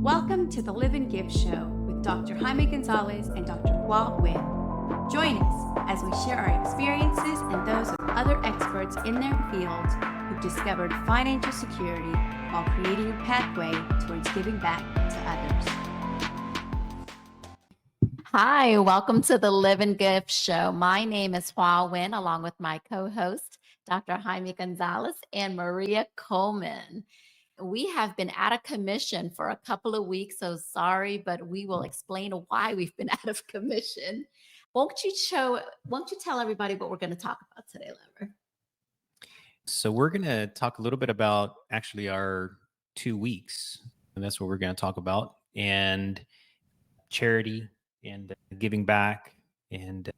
Welcome to the Live and Give Show with Dr. Jaime Gonzalez and Dr. Paul Wynn. Join us as we share our experiences and those of other experts in their fields who've discovered financial security while creating a pathway towards giving back to others. Hi, welcome to the Live and Give Show. My name is Paul Wynn, along with my co-host, Dr. Jaime Gonzalez and Maria Coleman. We have been out of commission for a couple of weeks, so sorry, but we will explain why we've been out of commission. Won't you tell everybody what we're going to talk about today, Lever? So we're going to talk a little bit about actually our 2 weeks, and that's what we're going to talk about, and charity and giving back. And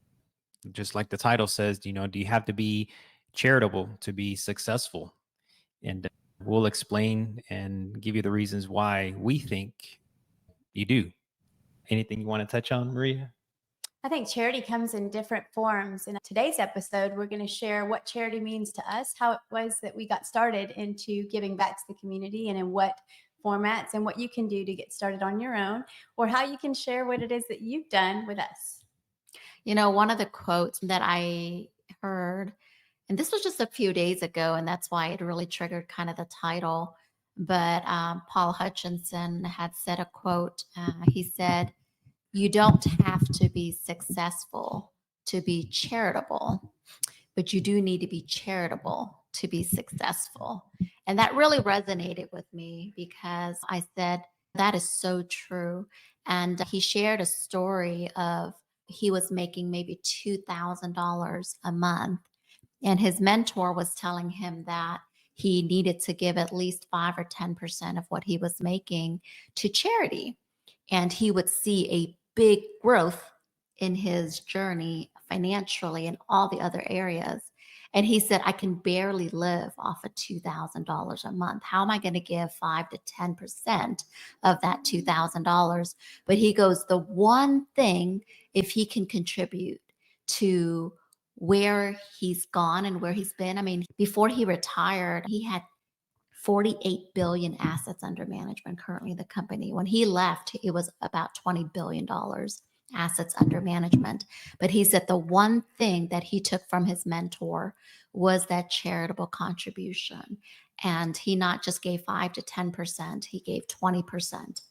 just like the title says, do you have to be charitable to be successful? And we'll explain and give you the reasons why we think you do. Anything you want to touch on, Maria? I think charity comes in different forms. In today's episode, we're going to share what charity means to us, how it was that we got started into giving back to the community, and in what formats, and what you can do to get started on your own, or how you can share what it is that you've done with us. One of the quotes that I heard, and this was just a few days ago, and that's why it really triggered kind of the title, but Paul Hutchinson had said a quote. He said, "You don't have to be successful to be charitable, but you do need to be charitable to be successful." And that really resonated with me because I said, that is so true. And he shared a story of he was making maybe $2,000 a month. And his mentor was telling him that he needed to give at least 5 or 10% of what he was making to charity. And he would see a big growth in his journey financially and all the other areas. And he said, I can barely live off of $2,000 a month. How am I going to give 5 to 10% of that $2,000? But he goes, the one thing, if he can contribute to where he's gone and where he's been. I mean, before he retired, he had 48 billion assets under management currently in the company. When he left, it was about $20 billion assets under management. But he said the one thing that he took from his mentor was that charitable contribution. And he not just gave 5 to 10%, he gave 20%.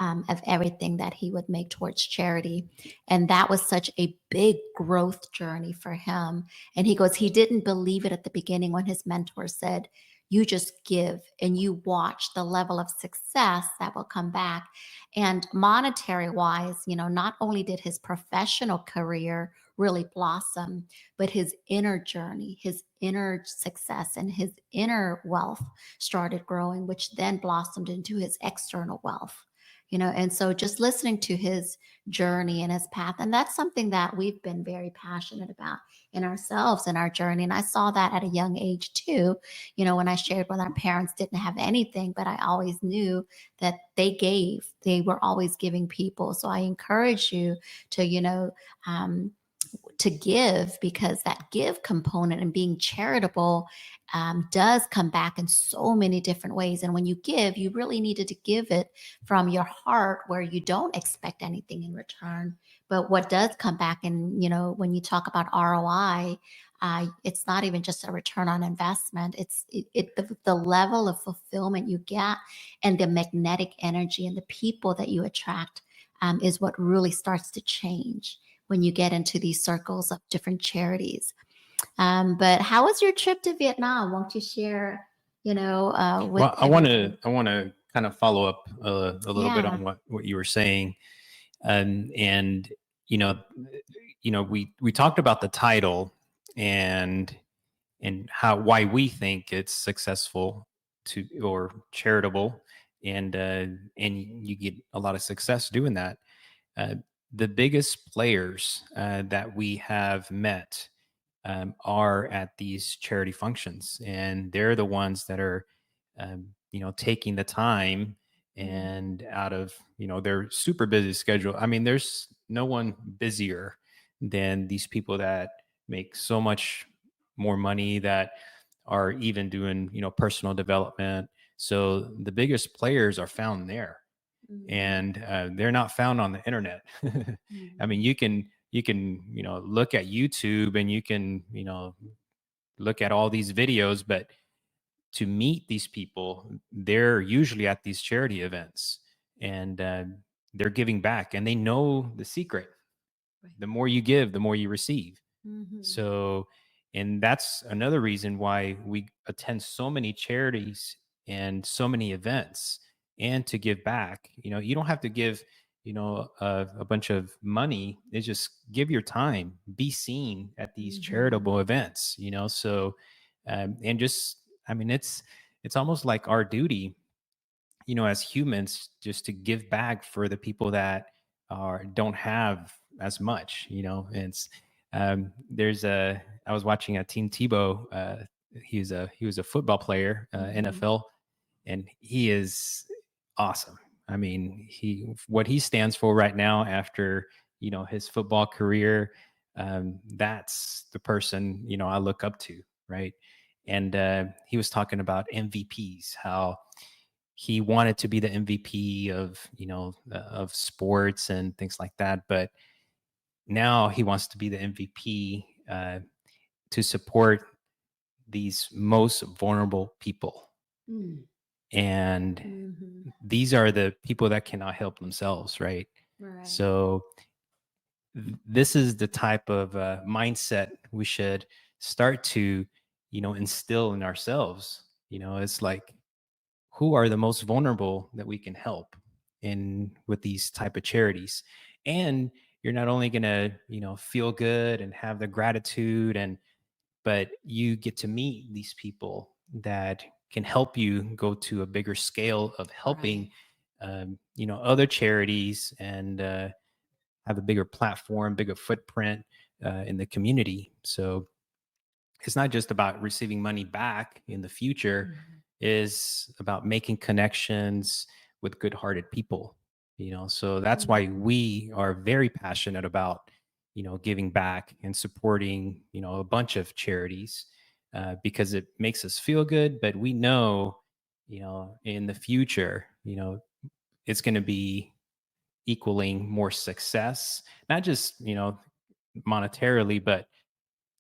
Of everything that he would make towards charity. And that was such a big growth journey for him. And he goes, he didn't believe it at the beginning when his mentor said, you just give and you watch the level of success that will come back. And monetary wise, not only did his professional career really blossom, but his inner journey, his inner success and his inner wealth started growing, which then blossomed into his external wealth. And so just listening to his journey and his path, and that's something that we've been very passionate about in ourselves and our journey. And I saw that at a young age too, when I shared when our parents didn't have anything, but I always knew that they were always giving people. So I encourage you to, to give, because that give component and being charitable does come back in so many different ways. And when you give, you really needed to give it from your heart where you don't expect anything in return. But what does come back, and when you talk about ROI, it's not even just a return on investment. It's the level of fulfillment you get and the magnetic energy and the people that you attract is what really starts to change when you get into these circles of different charities. But how was your trip to Vietnam? Won't you share, Well, I want to kind of follow up a little bit on what you were saying. And we talked about the title and why we think it's successful or charitable, and you get a lot of success doing that. The biggest players that we have met are at these charity functions, and they're the ones that are, taking the time and out of, their super busy schedule. I mean, there's no one busier than these people that make so much more money, that are even doing, personal development. So the biggest players are found there. and they're not found on the internet. I mean, you can look at YouTube, and you can look at all these videos, but to meet these people, they're usually at these charity events, and they're giving back, and they know the secret. Right. The more you give, the more you receive. Mm-hmm. So, and that's another reason why we attend so many charities and so many events, and to give back. You don't have to give, a bunch of money. It's just give your time, be seen at these charitable events, so, and just, I mean, it's almost like our duty, as humans, just to give back for the people that don't have as much. It's there's a I was watching a Team Tebow. He was a football player, NFL, and he is awesome. I mean, what he stands for right now after his football career, that's the person I look up to, right? And he was talking about MVPs, how he wanted to be the MVP of sports and things like that, but now he wants to be the MVP to support these most vulnerable people. And these are the people that cannot help themselves, right? Right. So this is the type of mindset we should start to instill in ourselves. It's like, who are the most vulnerable that we can help in with these type of charities? And you're not only going to feel good and have the gratitude, but you get to meet these people that can help you go to a bigger scale of helping other charities, and have a bigger platform, bigger footprint in the community. So it's not just about receiving money back in the future, is about making connections with good-hearted people. So that's why we are very passionate about giving back and supporting a bunch of charities, because it makes us feel good. But we know in the future it's going to be equaling more success, not just monetarily, but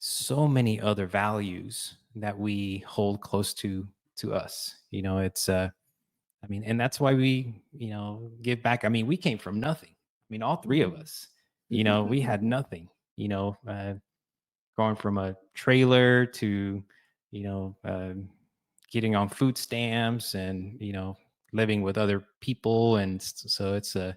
so many other values that we hold close to us. It's I mean, and that's why we give back. I mean, we came from nothing. I mean, all three of us, we had nothing. Going from a trailer to you know getting on food stamps, and living with other people. And so it's I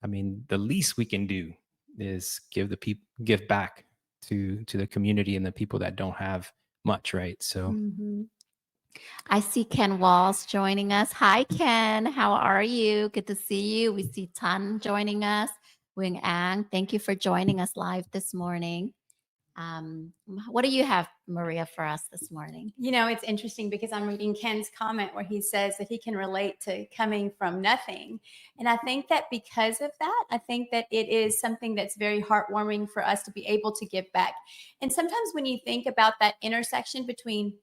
mean, the least we can do is give back to the community and the people that don't have much, right? So I see Ken Walls joining us. Hi, Ken. How are you? Good to see you. We see Tan joining us. Wing Ang, thank you for joining us live this morning. What do you have, Maria, for us this morning? It's interesting because I'm reading Ken's comment where he says that he can relate to coming from nothing. And I think that because of that, I think that it is something that's very heartwarming for us to be able to give back. And sometimes when you think about that intersection between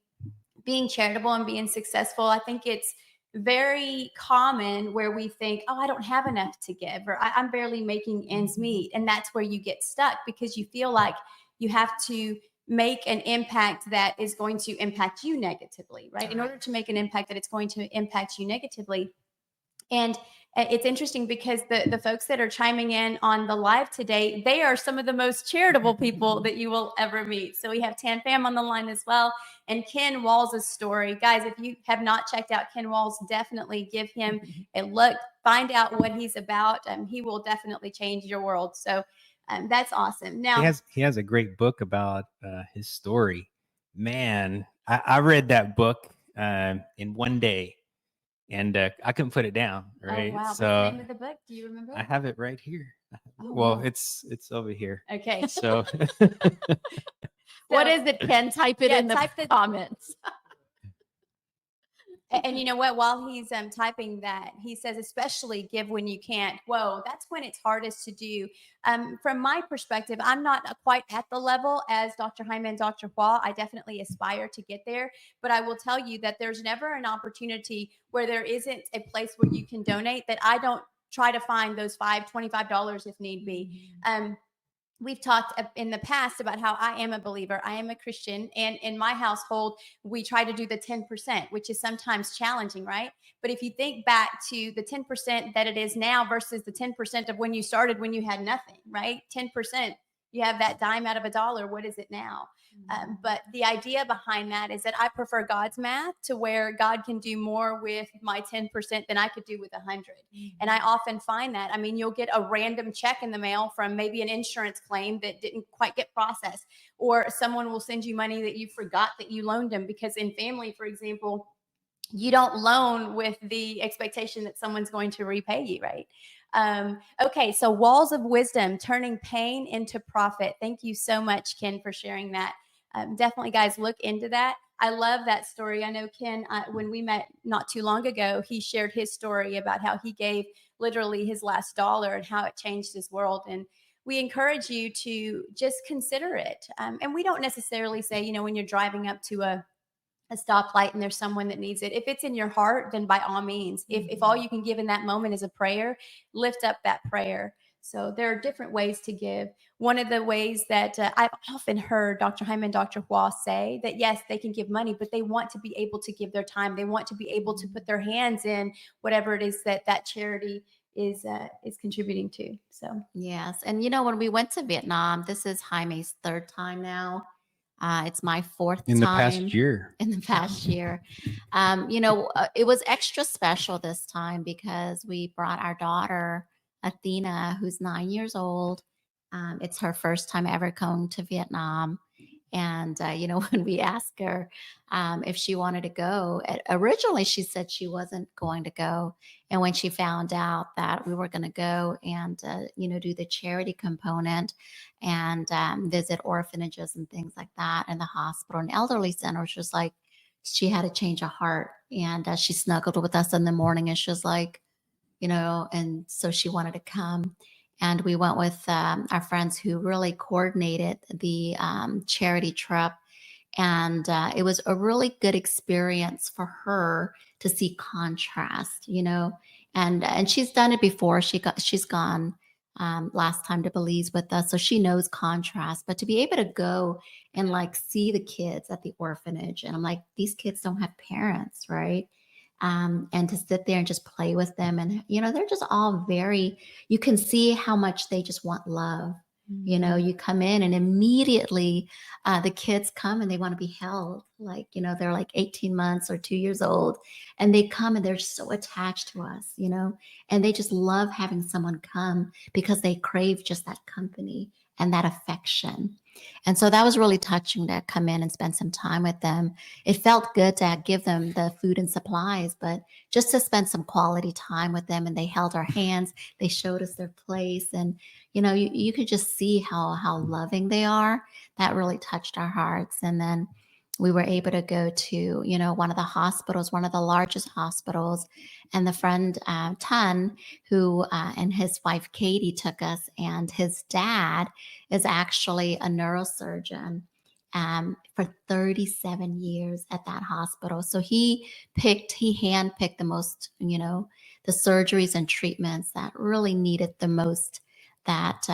being charitable and being successful, I think it's very common where we think, oh, I don't have enough to give, or I'm barely making ends meet. And that's where you get stuck, because you feel like you have to make an impact that is going to impact you negatively, right? In order to make an impact that it's going to impact you negatively. And it's interesting because the folks that are chiming in on the live today, they are some of the most charitable people that you will ever meet. So we have Tan Pham on the line as well, and Ken Walls' story. Guys, if you have not checked out Ken Walls, definitely give him a look, find out what he's about. He will definitely change your world. So that's awesome. Now he has a great book about his story. Man, I read that book in one day, and I couldn't put it down. Right. Oh, wow. So what's the name of the book? Do you remember? I have it right here. Oh, Well, wow. it's over here. Okay. So What is it, Ken? Type it in the comments. And you know what? While he's typing that, he says, especially give when you can't. Whoa, that's when it's hardest to do. From my perspective, I'm not quite at the level as Dr. Hyman and Dr. Hua. I definitely aspire to get there. But I will tell you that there's never an opportunity where there isn't a place where you can donate that I don't try to find those $25 if need be. We've talked in the past about how I am a believer. I am a Christian. And in my household, we try to do the 10%, which is sometimes challenging, right? But if you think back to the 10% that it is now versus the 10% of when you started, when you had nothing, right? 10%, you have that dime out of a dollar. What is it now? But the idea behind that is that I prefer God's math, to where God can do more with my 10% than I could do with 100. And I often find that, I mean, you'll get a random check in the mail from maybe an insurance claim that didn't quite get processed, or someone will send you money that you forgot that you loaned them, because in family, for example, you don't loan with the expectation that someone's going to repay you, right? Okay, so walls of wisdom, turning pain into profit. Thank you so much, Ken, for sharing that. Definitely, guys, look into that. I love that story. I know Ken, when we met not too long ago, he shared his story about how he gave literally his last dollar and how it changed his world. And we encourage you to just consider it. And we don't necessarily say, you know, when you're driving up to a stoplight and there's someone that needs it, if it's in your heart, then by all means, if all you can give in that moment is a prayer, lift up that prayer. So there are different ways to give. One of the ways that I've often heard Dr. Hyman, Dr. Hua say that, yes, they can give money, but they want to be able to give their time. They want to be able to put their hands in whatever it is that that charity is contributing to. So Yes. And, you know, when we went to Vietnam, this is Jaime's third time now. It's my fourth In the time past year. in the past year. You know, it was extra special this time because we brought our daughter, Athena, who's 9 years old. It's her first time ever going to Vietnam. And, you know, when we asked her if she wanted to go, originally she said she wasn't going to go. And when she found out that we were going to go and, you know, do the charity component and visit orphanages and things like that, and the hospital and elderly center, was just like, she had a change of heart. And she snuggled with us in the morning and she was like, you know, and so she wanted to come. And we went with our friends who really coordinated the charity trip. And it was a really good experience for her to see contrast, you know. And she's done it before. She's gone last time to Belize with us, so she knows contrast. But to be able to go and like see the kids at the orphanage, and I'm like, these kids don't have parents, right? And to sit there and just play with them, and you know, they're just all very. You can see how much they just want love. You know, you come in and immediately the kids come and they want to be held. Like, you know, they're like 18 months or 2 years old, and they come and they're so attached to us, you know, and they just love having someone come because they crave just that company and that affection. And so that was really touching to come in and spend some time with them. It felt good to give them the food and supplies, but just to spend some quality time with them. And they held our hands, they showed us their place. And, you know, you could just see how loving they are. That really touched our hearts. And then we were able to go to, you know, one of the hospitals, one of the largest hospitals. And the friend Tan, who and his wife Katie took us, and his dad is actually a neurosurgeon for 37 years at that hospital. So he handpicked the most, you know, the surgeries and treatments that really needed the most, that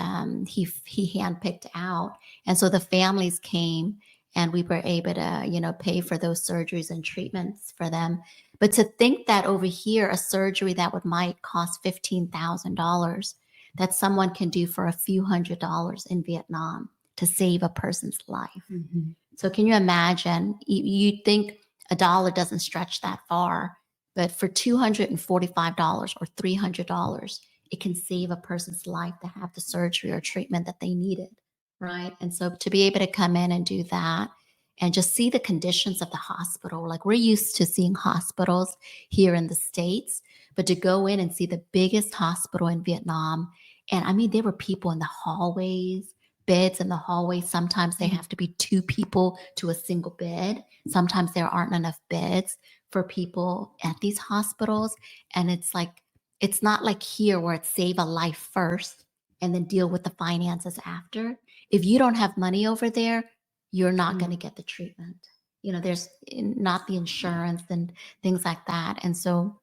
he handpicked out. And so the families came and we were able to, you know, pay for those surgeries and treatments for them. But to think that over here, a surgery that might cost $15,000, that someone can do for a few $100s in Vietnam to save a person's life. So can you imagine? You think a dollar doesn't stretch that far, but for $245 or $300, it can save a person's life to have the surgery or treatment that they needed, right? And so to be able to come in and do that and just see the conditions of the hospital, like we're used to seeing hospitals here in the States, but to go in and see the biggest hospital in Vietnam. And I mean, there were people in the hallways, beds in the hallways. Sometimes they have to be two people to a single bed. Sometimes there aren't enough beds for people at these hospitals. And it's like, it's not like here where it's save a life first and then deal with the finances after. If you don't have money over there, you're not going to get the treatment. You know, there's not the insurance and things like that. And so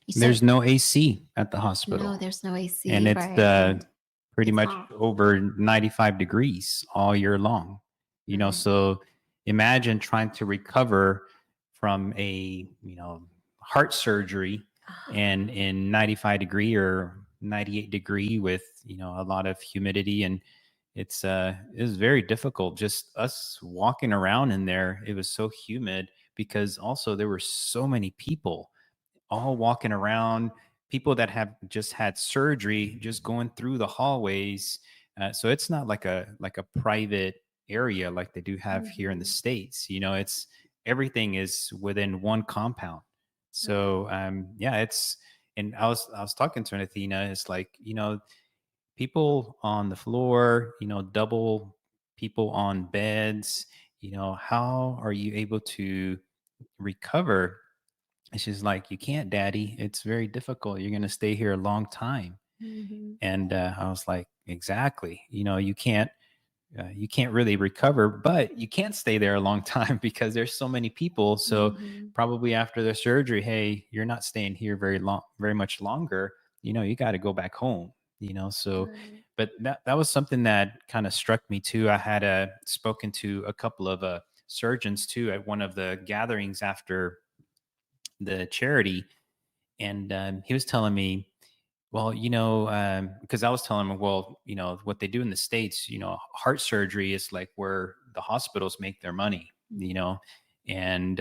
You said There's no AC at the no, hospital, there's no and AC, it's right? And pretty it's much hot. over 95 degrees all year long. Right. So imagine trying to recover from a, heart surgery Ah, and in 95-degree or 98-degree with, a lot of humidity, and it was very difficult just us walking around in there. It was so humid because also there were so many people all walking around, people that have just had surgery, just going through the hallways. So it's not like a private area like they do have here in the mhm, states. It's everything is within one compound. right. So yeah, and I was talking to Athena. It's like people on the floor, double people on beds. How are you able to recover? And she's like, "You can't, Daddy. It's very difficult. You're going to stay here a long time." Mhm, And I was like, "Exactly. You can't really recover, but you can't stay there a long time because there's so many people. So mhm, probably after the surgery, hey, you're not staying here very much longer. You got to go back home. So, right. but that was something that kind of struck me too. I had spoken to a couple of surgeons too at one of the gatherings after the charity, and he was telling me, well, because I was telling him, well, what they do in the States, heart surgery is like where the hospitals make their money, and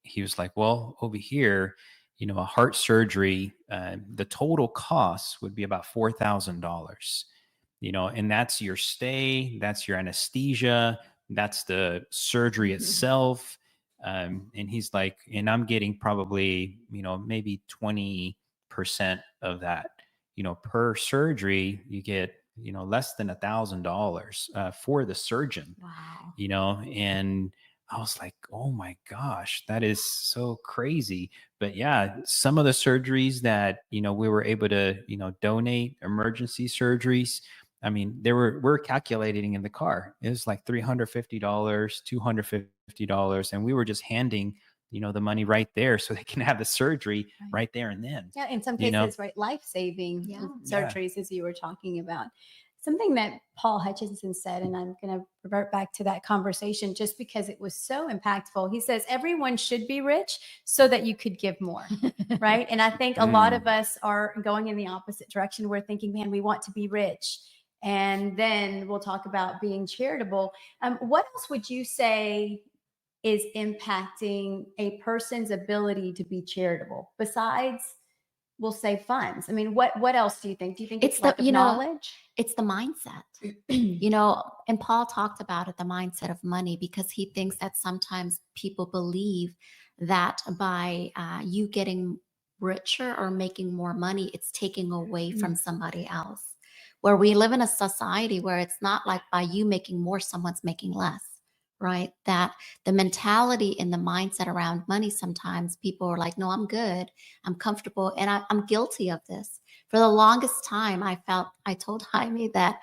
he was like, well, over here, a heart surgery, the total cost would be about $4,000, and that's your stay, that's your anesthesia, that's the surgery itself. And he's like, and I'm getting probably, maybe 20% of that. Per surgery, you get, less than $1,000 for the surgeon, Wow. and I was like, oh my gosh, that is so crazy. But yeah, some of the surgeries that, we were able to, donate, emergency surgeries. I mean, we're calculating in the car. It was like $350, $250, and we were just handing, the money right there so they can have the surgery Right. right there and then. Yeah, in some You know, cases, right, life-saving Yeah. yeah. surgeries, as you were talking about. Something that Paul Hutchinson said, and I'm going to revert back to that conversation just because it was so impactful. He says, everyone should be rich so that you could give more, right? And I think a lot of Mm. us are going in the opposite direction. We're thinking, man, we want to be rich. And then we'll talk about being charitable. What else would you say is impacting a person's ability to be charitable besides, we'll say, funds? I mean, what else do you think? Do you think It's it's the, lack of knowledge? it's the mindset. And Paul talked about it, the mindset of money, because he thinks that sometimes people believe that by you getting richer or making more money, it's taking away from somebody else. Where we live in a society where it's not like by you making more, someone's making less, right? That the mentality and the mindset around money, sometimes people are like, no, I'm good, I'm comfortable. And I'm guilty of this. For the longest time, I told Jaime that,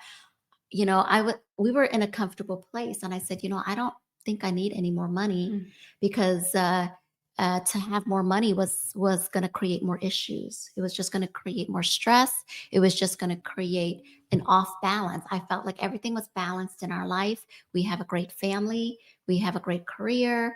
we were in a comfortable place. And I said, I don't think I need any more money Mm. because to have more money was going to create more issues. It was just going to create more stress. It was just going to create an off balance. I felt like everything was balanced in our life. We have a great family. We have a great career.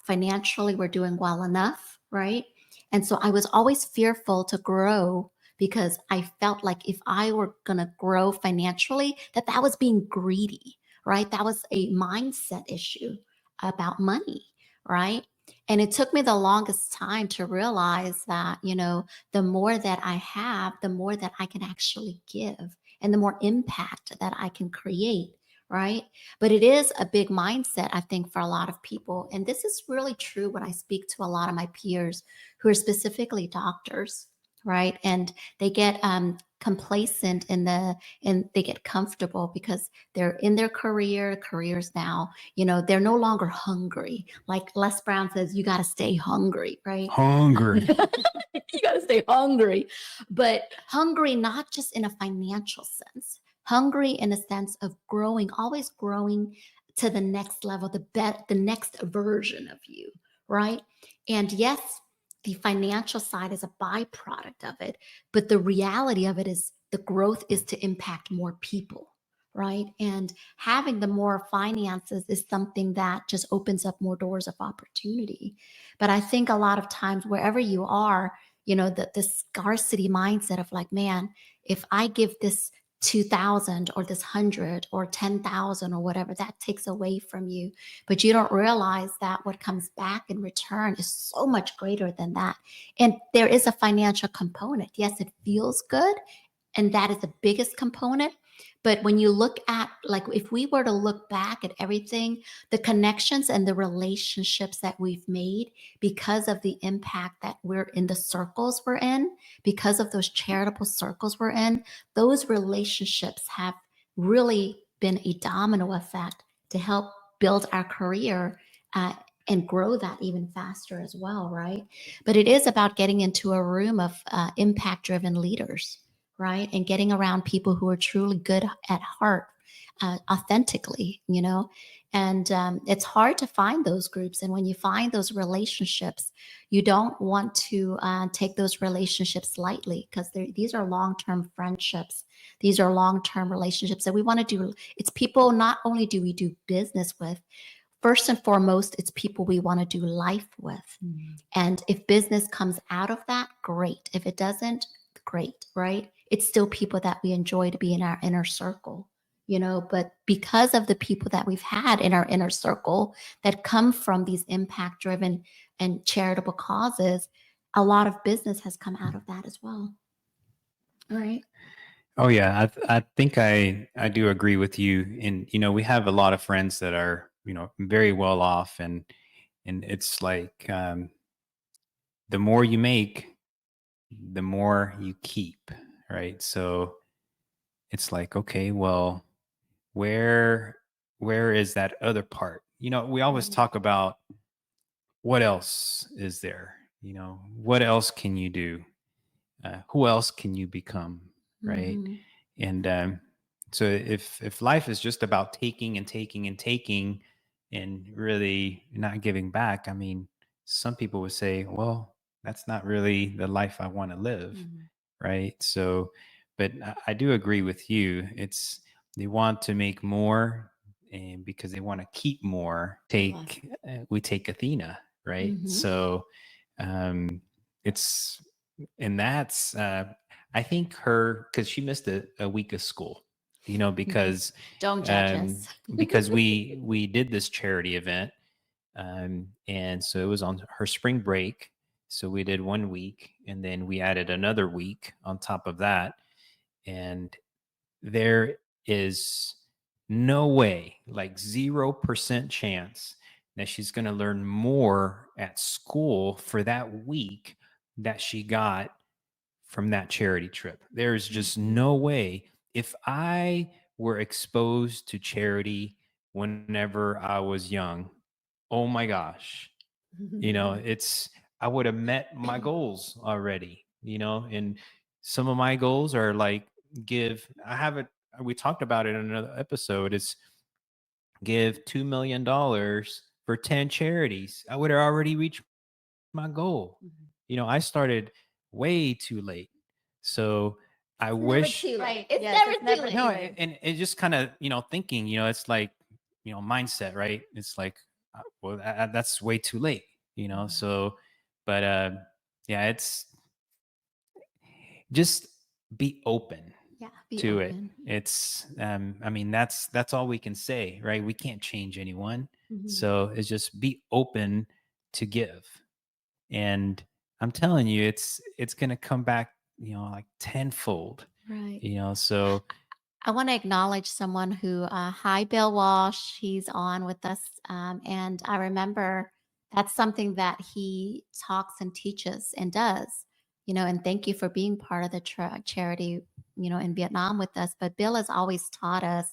Financially, we're doing well enough, right? And so I was always fearful to grow because I felt like if I were going to grow financially, that was being greedy, right? That was a mindset issue about money, right? And it took me the longest time to realize that, the more that I have, the more that I can actually give and the more impact that I can create, right? But it is a big mindset, I think, for a lot of people. And this is really true when I speak to a lot of my peers who are specifically doctors, right? And they get complacent and they get comfortable because they're in their careers now. They're no longer hungry. Like Les Brown says, you got to stay hungry, right? Hungry. You got to stay hungry, but hungry not just in a financial sense, hungry in a sense of growing, always growing to the next level, the next version of you, right? And yes, the financial side is a byproduct of it. But the reality of it is the growth is to impact more people, right? And having the more finances is something that just opens up more doors of opportunity. But I think a lot of times, wherever you are, the scarcity mindset of like, man, if I give this 2,000 or this 100 or 10,000 or whatever, that takes away from you. But you don't realize that what comes back in return is so much greater than that. And there is a financial component. Yes, it feels good. And that is the biggest component. But when you look at, like, if we were to look back at everything, the connections and the relationships that we've made because of the impact that we're in, the circles we're in, because of those charitable circles we're in, those relationships have really been a domino effect to help build our career and grow that even faster as well, right? But it is about getting into a room of impact driven leaders, right? And getting around people who are truly good at heart, authentically, And it's hard to find those groups. And when you find those relationships, you don't want to take those relationships lightly, because these are long term friendships. These are long term relationships that we want to do. It's people not only do we do business with, first and foremost, it's people we want to do life with. Mm-hmm. And if business comes out of that, great. If it doesn't, great, right? It's still people that we enjoy to be in our inner circle, but because of the people that we've had in our inner circle that come from these impact driven and charitable causes, a lot of business has come out of that as well. All right. Oh yeah, I think I do agree with you. And we have a lot of friends that are very well off, and it's like the more you make, the more you keep, right? So it's like, okay, well, where is that other part? We always talk about what else is there. What else can you do? Who else can you become, right? Mm-hmm. And so if life is just about taking and taking and taking and really not giving back, I mean, some people would say, well, that's not really the life I want to live. Mm-hmm. Right? So, but I do agree with you. It's, they want to make more, and because they want to keep more, we take Athena, right? Mm-hmm. So it's, and that's I think because she missed a week of school, because don't judge us. because we did this charity event, and so it was on her spring break. So we did 1 week, and then we added another week on top of that, and there is no way, like 0% chance, that she's going to learn more at school for that week that she got from that charity trip. There's just no way. If I were exposed to charity whenever I was young, oh my gosh, it's, I would have met my goals already, and some of my goals are like, I haven't, we talked about it in another episode. It's give $2 million for 10 charities. I would have already reached my goal. Mm-hmm. I started way too late. So I wish. Never too late. It's never too late. No, and it just kind of, thinking, it's like, mindset, right? It's like, well, that's way too late, so, but yeah, it's just be open. To open. It. It's, I mean, that's all we can say, right? We can't change anyone. Mm-hmm. So it's just be open to give. And I'm telling you, it's going to come back, like tenfold. Right. So I want to acknowledge someone who, hi, Bill Walsh. He's on with us. And I remember that's something that he talks and teaches and does, and thank you for being part of the charity, in Vietnam with us. But Bill has always taught us,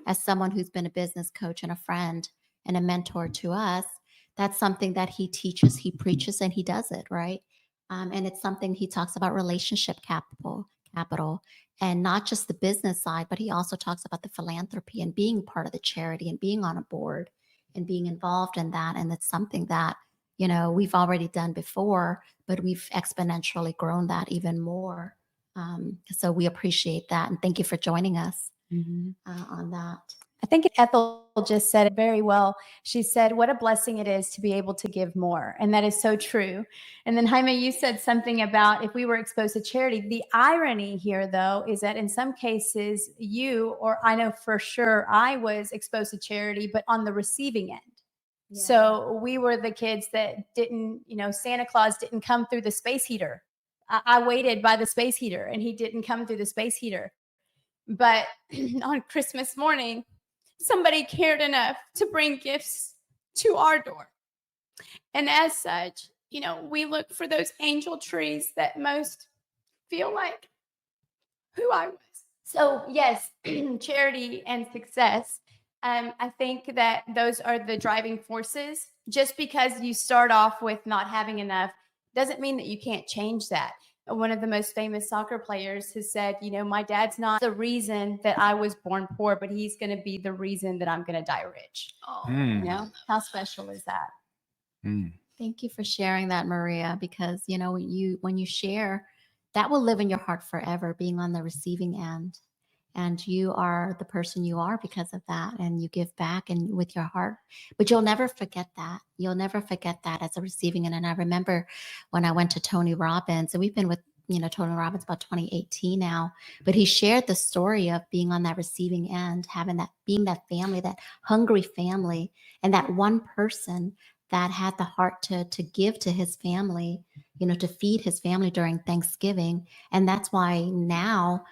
as someone who's been a business coach and a friend and a mentor to us, that's something that he teaches, he preaches, and he does it, right? And it's something he talks about: relationship capital, and not just the business side, but he also talks about the philanthropy and being part of the charity and being on a board and being involved in that. And it's something that, we've already done before, but we've exponentially grown that even more. So we appreciate that. And thank you for joining us on that. I think Ethel just said it very well. She said, what a blessing it is to be able to give more. And that is so true. And then Jaime, you said something about if we were exposed to charity. The irony here, though, is that in some cases you, or I know for sure I was exposed to charity, but on the receiving end. Yeah. So we were the kids that didn't, Santa Claus didn't come through the space heater. I waited by the space heater and he didn't come through the space heater. But on Christmas morning, somebody cared enough to bring gifts to our door. And as such, we look for those angel trees that most feel like who I was. So yes, charity and success. I think that those are the driving forces. Just because you start off with not having enough doesn't mean that you can't change that. One of the most famous soccer players has said, my dad's not the reason that I was born poor, but he's going to be the reason that I'm going to die rich. Oh, how special is that? Thank you for sharing that, Maria, because, when you share, that will live in your heart forever, being on the receiving end. And you are the person you are because of that. And you give back and with your heart, but you'll never forget that. You'll never forget that as a receiving end. And I remember when I went to Tony Robbins, and we've been with, Tony Robbins about 2018 now, but he shared the story of being on that receiving end, being that family, that hungry family, and that one person that had the heart to give to his family, to feed his family during Thanksgiving. And that's why now,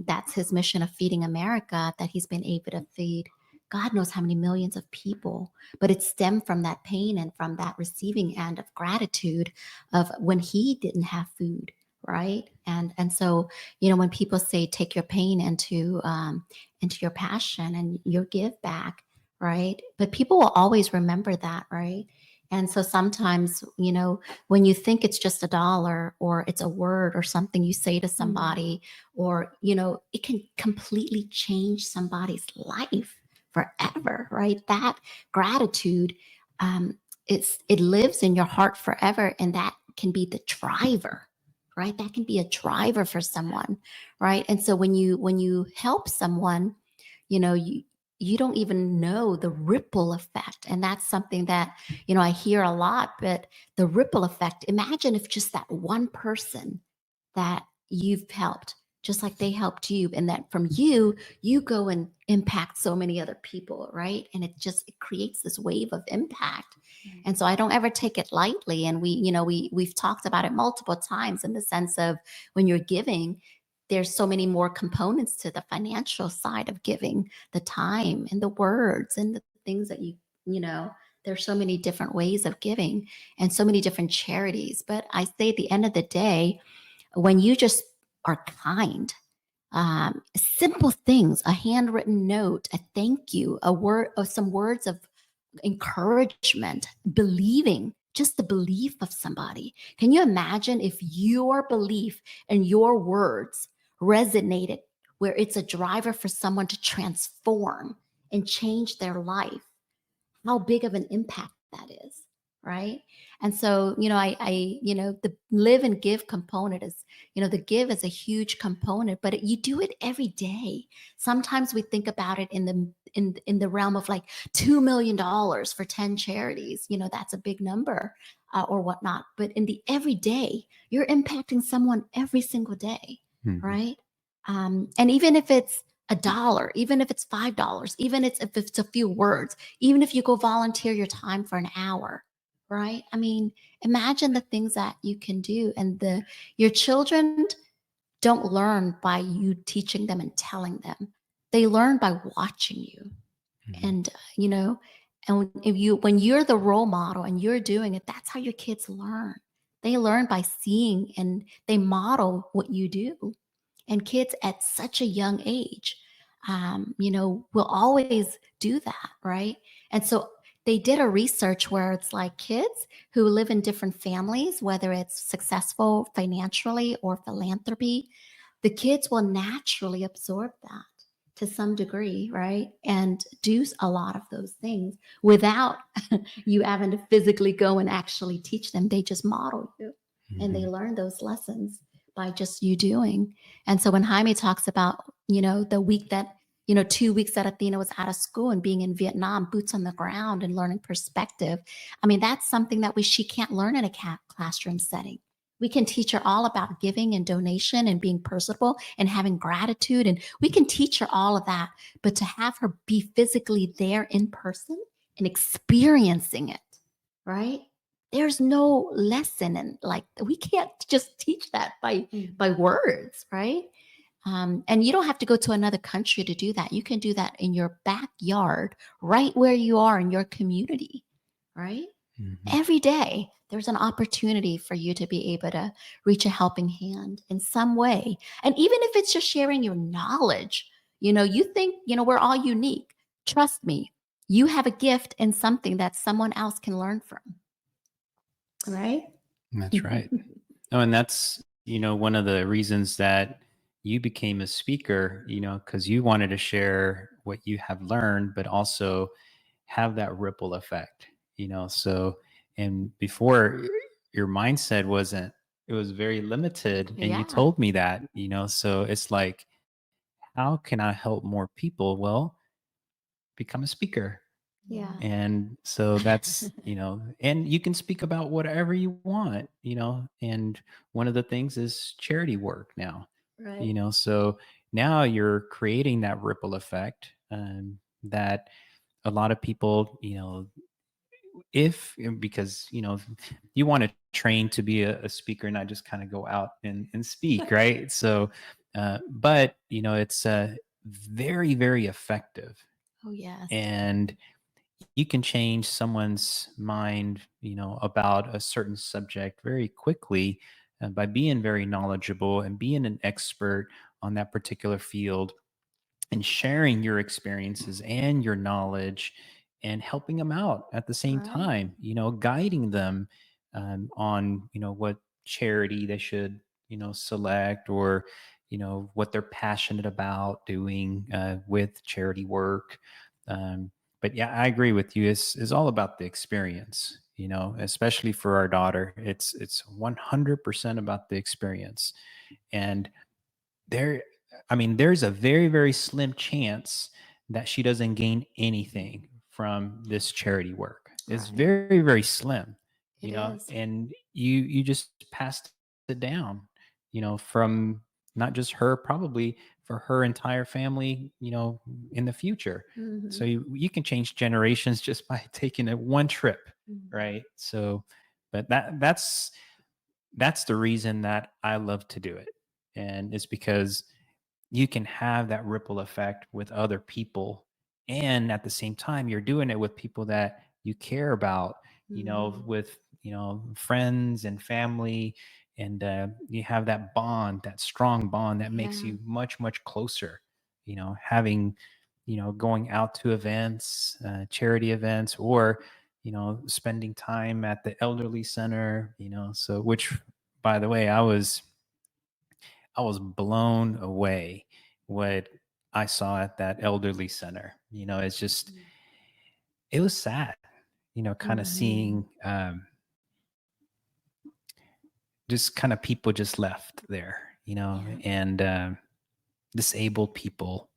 that's his mission of feeding America, that he's been able to feed God knows how many millions of people. But it stemmed from that pain and from that receiving end of gratitude of when he didn't have food, right? And so, when people say take your pain into your passion and your give back, right? But people will always remember that, right? And so sometimes, when you think it's just $1 or it's a word or something you say to somebody, or, it can completely change somebody's life forever, right? That gratitude, it lives in your heart forever. And that can be the driver, right? That can be a driver for someone, right? And so when you help someone, you don't even know the ripple effect. And that's something that, I hear a lot, but the ripple effect, imagine if just that one person that you've helped, just like they helped you, and that from you go and impact so many other people, right? And it creates this wave of impact. Mm-hmm. And so I don't ever take it lightly. And we've talked about it multiple times in the sense of when you're giving, there's so many more components to the financial side of giving, the time and the words and the things that there's so many different ways of giving and so many different charities. But I say at the end of the day, when you just are kind, simple things, a handwritten note, a thank you, a word, or some words of encouragement, believing, just the belief of somebody. Can you imagine if your belief and your words resonated where it's a driver for someone to transform and change their life? How big of an impact that is, right? And so, the live and give component is, the give is a huge component, but you do it every day. Sometimes we think about it in the realm of like $2 million for 10 charities. That's a big number or whatnot. But in the everyday, you're impacting someone every single day, right? And even if it's $1, even if it's $5, even if it's a few words, even if you go volunteer your time for an hour, right? Imagine the things that you can do. And your children don't learn by you teaching them and telling them. They learn by watching you. And, and when you're the role model and you're doing it, that's how your kids learn. They learn by seeing, and they model what you do. And kids at such a young age, will always do that, right? And so they did a research where it's like kids who live in different families, whether it's successful financially or philanthropy, the kids will naturally absorb that. to some degree, right? And do a lot of those things without you having to physically go and actually teach them. They just model you and they Mhm. learn those lessons by just you doing. And so when Jaime talks about, the week that, 2 weeks that Athena was out of school and being in Vietnam, boots on the ground and learning perspective. I mean, that's something that she can't learn in a classroom setting. We can teach her all about giving and donation and being personable and having gratitude. And we can teach her all of that. But to have her be physically there in person and experiencing it, right? There's no lesson. And like, we can't just teach that by words, right? And you don't have to go to another country to do that. You can do that in your backyard, right where you are in your community, right? Mhm. Every day, there's an opportunity for you to be able to reach a helping hand in some way. And even if it's just sharing your knowledge, you think, we're all unique. Trust me, you have a gift in something that someone else can learn from, right? That's right. Oh, and that's, one of the reasons that you became a speaker, because you wanted to share what you have learned, but also have that ripple effect, So, and before your mindset wasn't, it was very limited. And you Yeah. told me that, so it's like, how can I help more people? Well, become a speaker. Yeah. And so that's, and you can speak about whatever you want, and one of the things is charity work now, Right. so now you're creating that ripple effect, that a lot of people, if because you want to train to be a speaker, not just kind of go out and speak, right? So but it's very, very effective, Oh, yes. and you can change someone's mind, about a certain subject very quickly, by being very knowledgeable and being an expert on that particular field, and sharing your experiences and your knowledge, and helping them out at the same Right. time, guiding them, on, what charity they should, select, or, what they're passionate about doing, with charity work. Um, but yeah, I agree with you. It's all about the experience, especially for our daughter. It's 100% about the experience. And there, I mean, there's a very, very slim chance that she doesn't gain anything from this charity work. It's Right. very, very slim, It is. and you just passed it down, from not just her, probably for her entire family, in the future. So Hmm. you can change generations just by taking a one trip, right? So, but that's the reason that I love to do it. And it's because you can have that ripple effect with other people. And at the same time, you're doing it with people that you care about, Hmm. with, friends and family. And you have that bond, that strong bond that makes Yeah. you much, much closer, having, going out to events, charity events, or, spending time at the elderly center, so which, by the way, I was blown away what I saw at that elderly center. It's just, it was sad, kind of Hmm. seeing, just kind of people just left there, Yeah. and disabled people,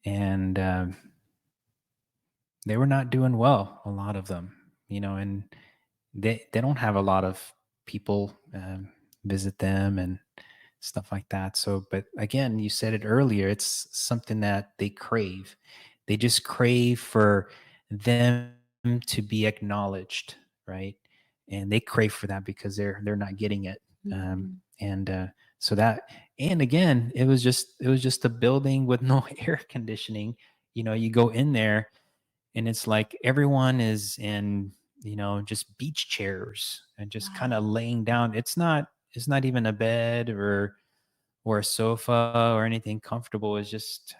and they were not doing well, a lot of them, and they don't have a lot of people, visit them and stuff like that. So, but again, you said it earlier, it's something that they crave. They just crave for them to be acknowledged, right? And they crave for that because they're not getting it. Hmm. And so that, and again, it was just a building with no air conditioning. You go in there, and it's like everyone is in, just beach chairs and just kind of Wow. laying down. It's not even a bed or a sofa or anything comfortable. It's just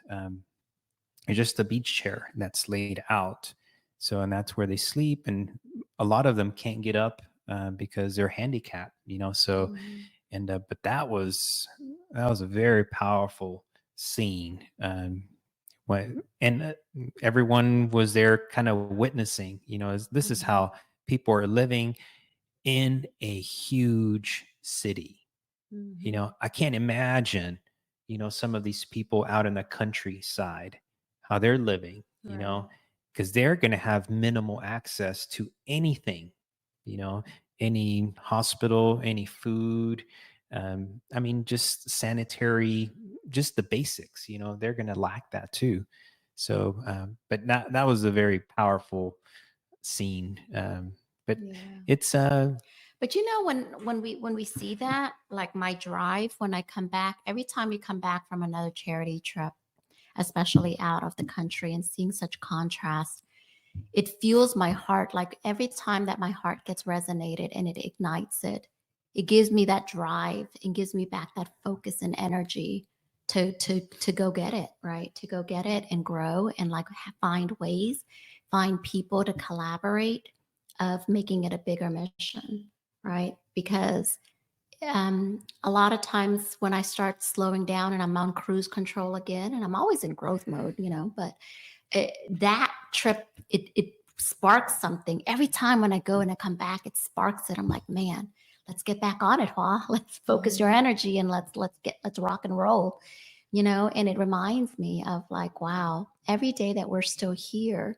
a beach chair that's laid out. So, and that's where they sleep, and a lot of them can't get up, because they're handicapped, so, Hmm. and but that was a very powerful scene, what and everyone was there kind of witnessing, this is Mhm. how people are living in a huge city. Mhm. I can't imagine, some of these people out in the countryside, how they're living, Right. because they're going to have minimal access to anything, you know, any hospital, any food. I mean, just sanitary, just the basics, they're going to lack that too. So, but that was a very powerful scene. But Yeah. it's, But when we see that, like my drive when I come back, every time we come back from another charity trip, especially out of the country and seeing such contrast, it fuels my heart. Like every time that my heart gets resonated and it ignites it, it gives me that drive and gives me back that focus and energy to go get it, right? To go get it and grow and like find ways, find people to collaborate of making it a bigger mission, right? Because a lot of times when I start slowing down and I'm on cruise control again, and I'm always in growth mode, but that trip it sparks something every time when I go and I come back. It sparks it. I'm like, man, let's get back on it, Hua. Let's focus your energy and let's rock and roll, And it reminds me of like, wow, every day that we're still here,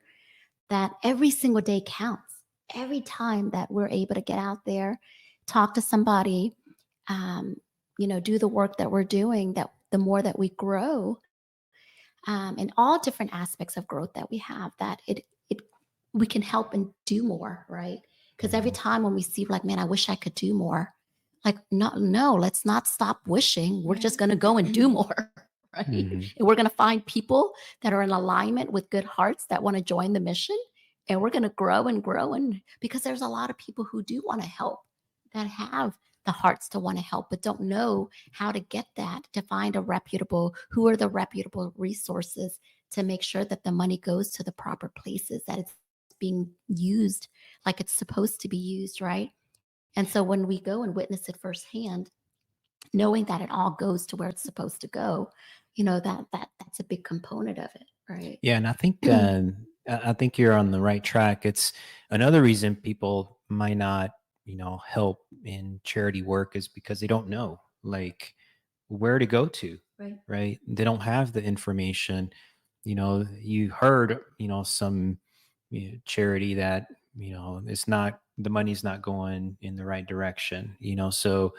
that every single day counts. Every time that we're able to get out there, talk to somebody, do the work that we're doing, that the more that we grow, in all different aspects of growth that we have, that it we can help and do more, right? Because every mhm, time when we see like, man, I wish I could do more, like, no, let's not stop wishing. We're just Right. going to go and do more, right? mhm. And we're going to find people that are in alignment with good hearts that want to join the mission, and we're going to grow and grow. And because there's a lot of people who do want to help, that have the hearts to want to help but don't know how to get that, to find who are the reputable resources to make sure that the money goes to the proper places, that it's being used like it's supposed to be used, right? And so when we go and witness it firsthand, knowing that it all goes to where it's supposed to go, that's a big component of it, right? Yeah, and I think you're on the right track. It's another reason people might not, help in charity work is because they don't know like where to go to, Right. right? They don't have the information. You heard, some charity that, it's not the money's not going in the right direction, so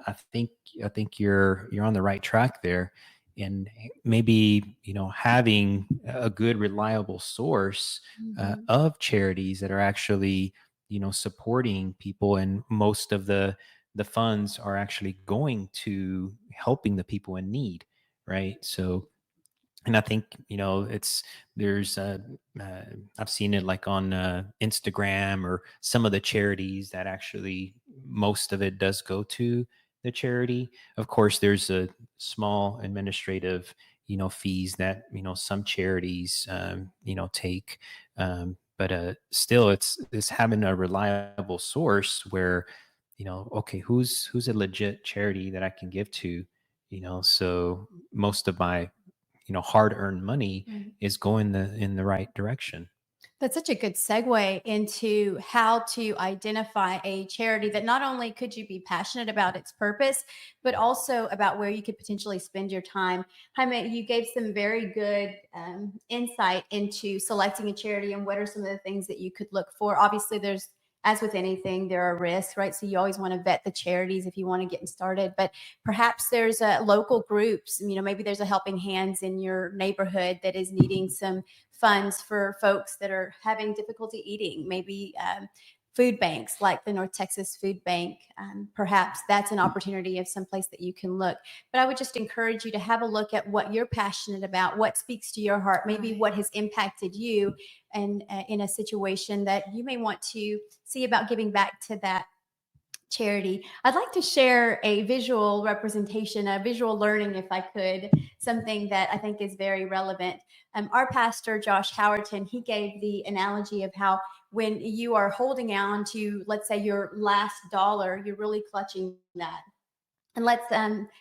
I think you're on the right track there. And maybe having a good reliable source Mhm. of charities that are actually supporting people, and most of the funds are actually going to helping the people in need, right? So, and I think it's there's uh, I've seen it like on Instagram or some of the charities that actually most of it does go to the charity. Of course, there's a small administrative fees that some charities take, but still it's having a reliable source where okay, who's a legit charity that I can give to, so most of my hard-earned money Right. is going in the right direction. That's such a good segue into how to identify a charity that not only could you be passionate about its purpose, but also about where you could potentially spend your time. Jaime, you gave some very good insight into selecting a charity and what are some of the things that you could look for. Obviously, as with anything, there are risks, right? So you always want to vet the charities if you want to get started. But perhaps there's local groups. Maybe there's a helping hands in your neighborhood that is needing some funds for folks that are having difficulty eating, maybe food banks like the North Texas Food Bank. Perhaps that's an opportunity of some place that you can look. But I would just encourage you to have a look at what you're passionate about, what speaks to your heart, maybe Right. what has impacted you, and in a situation that you may want to see about giving back to that charity. I'd like to share a visual representation, a visual learning, if I could, something that I think is very relevant. Our pastor, Josh Howerton, he gave the analogy of how when you are holding on to, let's say, your last dollar, you're really clutching that. And let's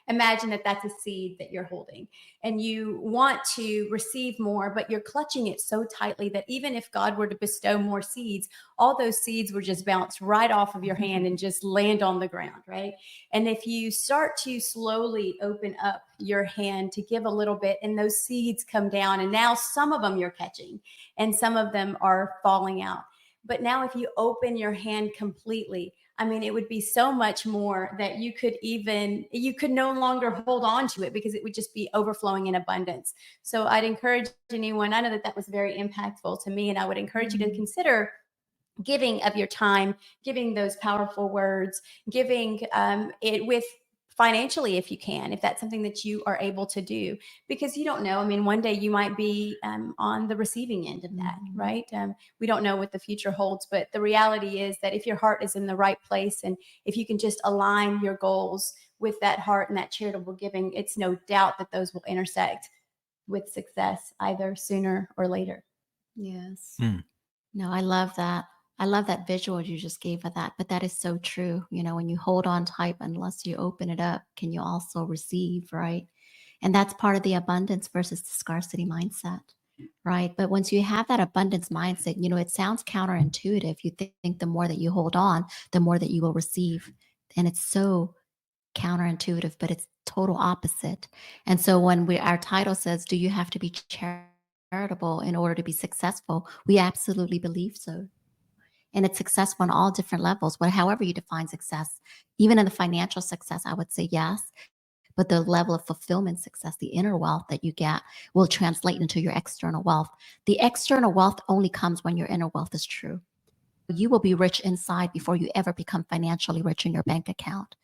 imagine that that's a seed that you're holding and you want to receive more, but you're clutching it so tightly that even if God were to bestow more seeds, all those seeds would just bounce right off of your hand and just land on the ground, right? And if you start to slowly open up your hand to give a little bit, and those seeds come down, and now some of them you're catching and some of them are falling out. But now, if you open your hand completely, I mean, it would be so much more that you could no longer hold on to it because it would just be overflowing in abundance. So I'd encourage anyone, I know that that was very impactful to me, and I would encourage you to consider giving of your time, giving those powerful words, giving it with financially if you can, if that's something that you are able to do, because you don't know. I mean, one day you might be on the receiving end of that, right? We don't know what the future holds, but the reality is that if your heart is in the right place and if you can just align your goals with that heart and that charitable giving, it's no doubt that those will intersect with success either sooner or later. Yes. Mm. No, I love that. I love that visual you just gave of that, but that is so true. When you hold on tight, unless you open it up, can you also receive, right? And that's part of the abundance versus the scarcity mindset, right? But once you have that abundance mindset, it sounds counterintuitive. You think the more that you hold on, the more that you will receive. And it's so counterintuitive, but it's total opposite. And so when our title says, do you have to be charitable in order to be successful? We absolutely believe so. And it's successful on all different levels, however you define success. Even in the financial success, I would say yes. But the level of fulfillment success, the inner wealth that you get, will translate into your external wealth. The external wealth only comes when your inner wealth is true. You will be rich inside before you ever become financially rich in your bank account.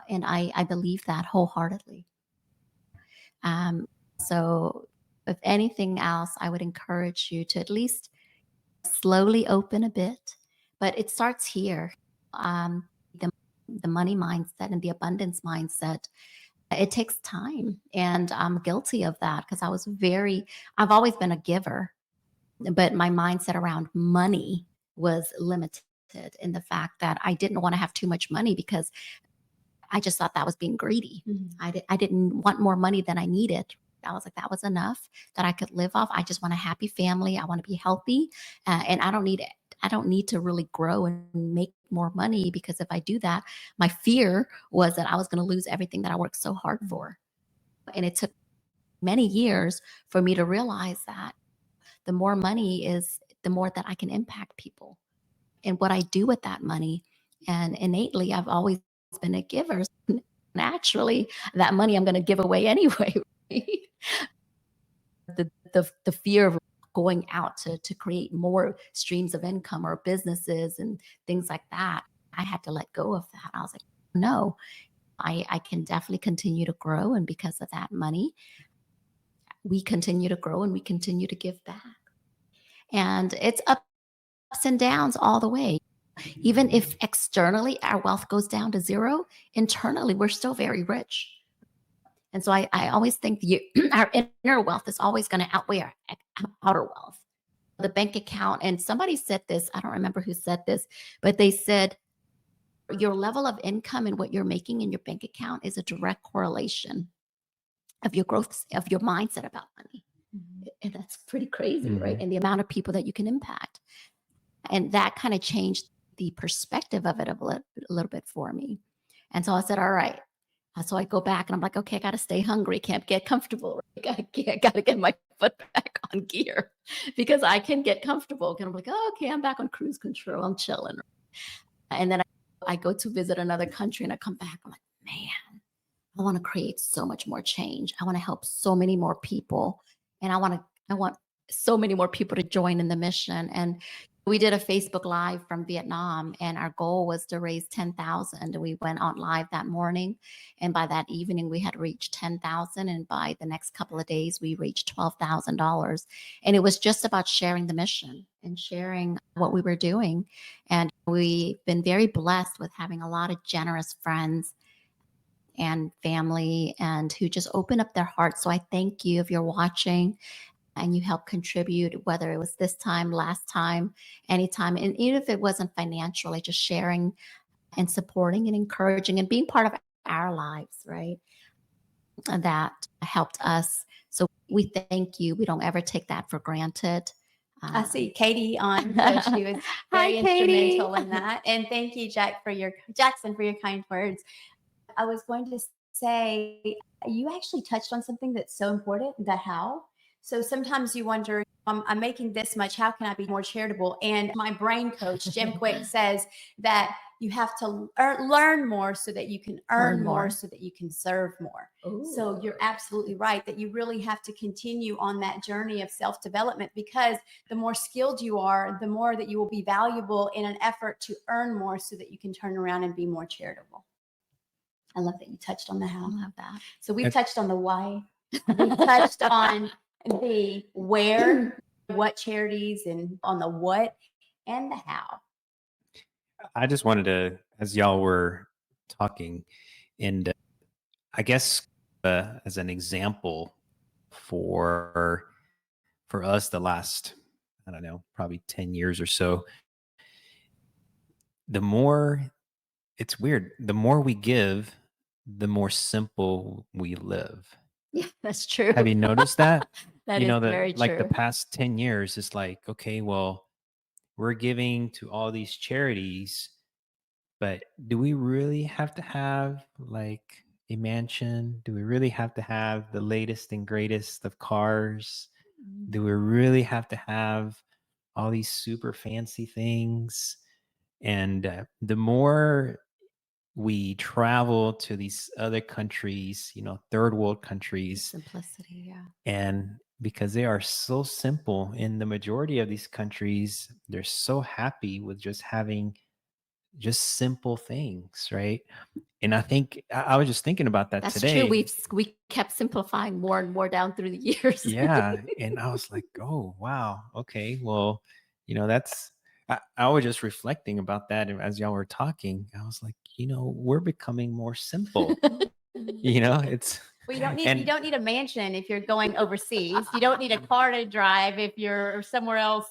And I believe that wholeheartedly. So if anything else, I would encourage you to at least slowly open a bit, but it starts here. The money mindset and the abundance mindset, it takes time, and I'm guilty of that because I've always been a giver, but my mindset around money was limited in the fact that I didn't want to have too much money because I just thought that was being greedy. I didn't want more money than I needed. I was like, that was enough that I could live off. I just want a happy family. I want to be healthy, and I don't need to really grow and make more money, because if I do that, my fear was that I was going to lose everything that I worked so hard for. And it took many years for me to realize that the more money is, the more that I can impact people and what I do with that money. And innately, I've always been a giver. Naturally, that money I'm going to give away anyway. The fear of going out to create more streams of income or businesses and things like that, I had to let go of that. I was like, no, I can definitely continue to grow. And because of that money, we continue to grow and we continue to give back. And it's ups and downs all the way. Even if externally our wealth goes down to zero, internally we're still very rich. And so I always think our inner wealth is always going to outweigh our outer wealth. The bank account, and somebody said this, I don't remember who said this, but they said your level of income and what you're making in your bank account is a direct correlation of your growth, of your mindset about money. And that's pretty crazy, right? And the amount of people that you can impact. And that kind of changed the perspective of it a little bit for me. And so I said, all right. So I go back and I'm like, okay, I got to stay hungry. Can't get comfortable. Got to get my foot back on gear, because I can get comfortable. And I'm like, oh, okay, I'm back on cruise control. I'm chilling. And then I go to visit another country and I come back. I'm like, man, I want to create so much more change. I want to help so many more people. And I want so many more people to join in the mission. And we did a Facebook Live from Vietnam, and our goal was to raise 10,000. And we went on live that morning, and by that evening, we had reached 10,000. And by the next couple of days, we reached $12,000. And it was just about sharing the mission and sharing what we were doing. And we've been very blessed with having a lot of generous friends and family, and who just open up their hearts. So I thank you if you're watching and you help contribute, whether it was this time, last time, anytime. And even if it wasn't financially, just sharing and supporting and encouraging and being part of our lives, right? That helped us. So we thank you. We don't ever take that for granted. I see Katie on, so she was Hi, very Katie. instrumental in that. And thank you, Jackson, for your kind words. I was going to say, you actually touched on something that's so important, the how. So sometimes you wonder, I'm making this much, how can I be more charitable? And my brain coach, Jim Quick, says that you have to learn more so that you can earn more so that you can serve more. Ooh. So you're absolutely right that you really have to continue on that journey of self-development, because the more skilled you are, the more that you will be valuable in an effort to earn more so that you can turn around and be more charitable. I love that you touched on the how. I love that. So we've touched on the why. We've touched on the where, what charities, and on the what and the how. I just wanted to, as y'all were talking, and I guess as an example for us, the last, I don't know, probably 10 years or so, the more, it's weird, the more we give, the more simple we live. Yeah, that's true. Have you noticed that? That You is know, very that like the true. past 10 years, it's like, okay, well, we're giving to all these charities, but do we really have to have like a mansion? Do we really have to have the latest and greatest of cars? Do we really have to have all these super fancy things? And the more we travel to these other countries, you know, third world countries, Simplicity, yeah. and because they are so simple in the majority of these countries, they're so happy with just having just simple things, right? And I think I was just thinking about that That's today. true. We kept simplifying more and more down through the years. Yeah. And I was like, oh, wow. Okay. Well, you know, I was just reflecting about that. And as y'all were talking, I was like, you know, we're becoming more simple. You know, it's, Well, you and don't need a mansion if you're going overseas. You don't need a car to drive if you're somewhere else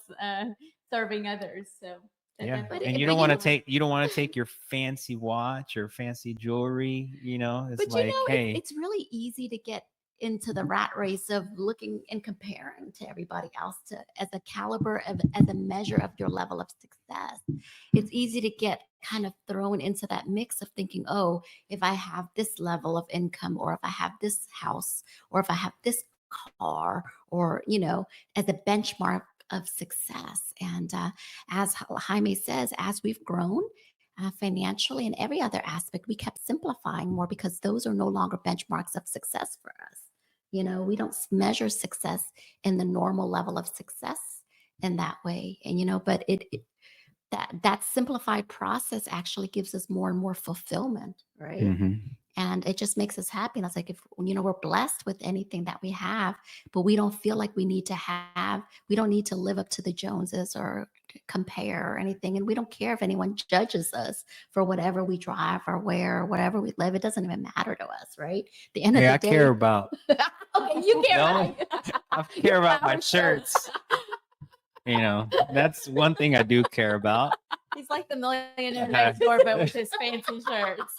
serving others. So yeah. definitely- And you don't want to take your fancy watch or fancy jewelry, you know, it's But like, you know, hey, it's really easy to get into the rat race of looking and comparing to everybody else to as a caliber of as a measure of your level of success. It's easy to get kind of thrown into that mix of thinking, oh, if I have this level of income, or if I have this house, or if I have this car, or you know, as a benchmark of success. And as Jaime says, as we've grown financially and every other aspect, we kept simplifying more because those are no longer benchmarks of success for us. You know, we don't measure success in the normal level of success in that way. And, you know, but that simplified process actually gives us more and more fulfillment, right? mhm. And it just makes us happy. And it's like, if, you know, we're blessed with anything that we have, but we don't feel like we need to we don't need to live up to the Joneses or compare or anything. And we don't care if anyone judges us for whatever we drive or wear or whatever we live. It doesn't even matter to us, right? The end Hey, of I the day. care about, Okay, you care, No, right? I care about my shirts. You know, that's one thing I do care about. He's like the millionaire next door, but with his fancy shirts.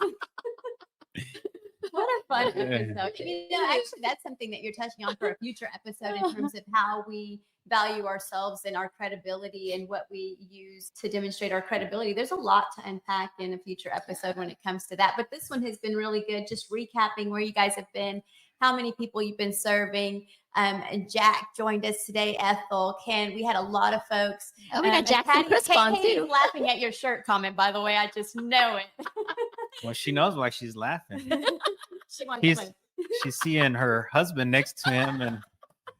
What a fun episode. You know, actually, that's something that you're touching on for a future episode in terms of how we value ourselves and our credibility and what we use to demonstrate our credibility. There's a lot to unpack in a future episode when it comes to that. But this one has been really good, just recapping where you guys have been, how many people you've been serving. And Jack joined us today. Ethel, Ken, we had a lot of folks. Oh, we got Jackson Chris on Katie's too. laughing at your shirt comment, by the way. I just know it. Well, she knows why she's laughing. She wants to She's seeing her husband next to him and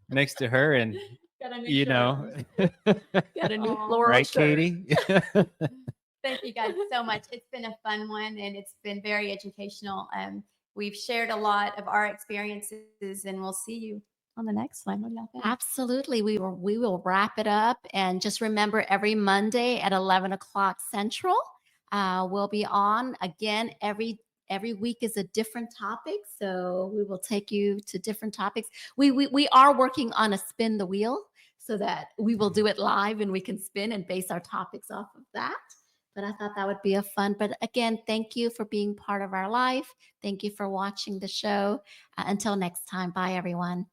next to her, and got a new you shirt. know, Got a new Aw. floral right, shirt. Katie? Thank you guys so much. It's been a fun one and it's been very educational. We've shared a lot of our experiences, and we'll see you on the next one. What do y'all think? Absolutely. We will wrap it up. And just remember, every Monday at 11 o'clock Central, we'll be on again. Every week is a different topic. So we will take you to different topics. We are working on a spin the wheel so that we will do it live and we can spin and base our topics off of that. But I thought that would be a fun. But again, thank you for being part of our life. Thank you for watching the show. Until next time, bye everyone.